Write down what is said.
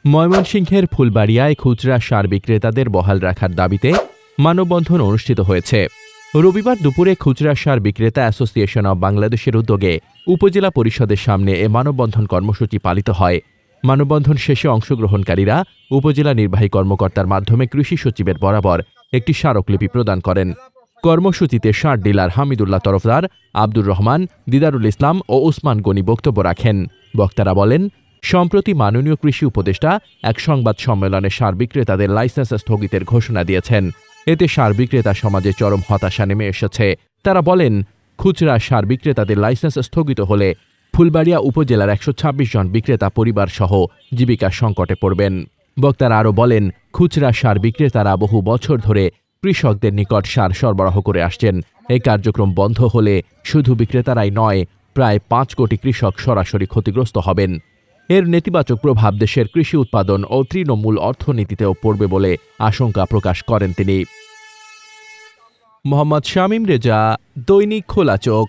ময়মনসিংহের ফুলবাড়িয়ায় খুচরা সার বিক্রেতাদের বহাল রাখার দাবিতে মানববন্ধন অনুষ্ঠিত হয়েছে। রবিবার দুপুরে খুচরা সার বিক্রেতা অ্যাসোসিয়েশন অব বাংলাদেশের উদ্যোগে উপজেলা পরিষদের সামনে এ মানববন্ধন কর্মসূচি পালিত হয়। মানববন্ধন শেষে অংশগ্রহণকারীরা উপজেলা নির্বাহী কর্মকর্তার মাধ্যমে কৃষি সচিবের বরাবর একটি স্মারকলিপি প্রদান করেন। কর্মসূচিতে সার ডিলার হামিদুল্লাহ তরফদার, আব্দুর রহমান, দিদারুল ইসলাম ও উসমান গনি বক্তব্য রাখেন। বক্তারা বলেন, সম্প্রতি মাননীয় কৃষি উপদেষ্টা এক সংবাদ সম্মেলনে সার বিক্রেতাদের লাইসেন্স স্থগিতের ঘোষণা দিয়েছেন। এতে সার বিক্রেতা সমাজে চরম হতাশা নেমে এসেছে। তারা বলেন, খুচরা সার বিক্রেতাদের লাইসেন্স স্থগিত হলে ফুলবাড়িয়া উপজেলার ১২৬ জন বিক্রেতা পরিবার সহ জীবিকা সংকটে পড়বেন। বক্তারা আরও বলেন, খুচরা সার বিক্রেতারা বহু বছর ধরে কৃষকদের নিকট সার সরবরাহ করে আসছেন। এই কার্যক্রম বন্ধ হলে শুধু বিক্রেতারাই নয়, প্রায় ৫ কোটি কৃষক সরাসরি ক্ষতিগ্রস্ত হবেন। এর নেতিবাচক প্রভাব দেশের কৃষি উৎপাদন ও তৃণমূল অর্থনীতিতেও পড়বে বলে আশঙ্কা প্রকাশ করেন তিনি। মোহাম্মদ শামীম রেজা, দৈনিক খোলা চোখ।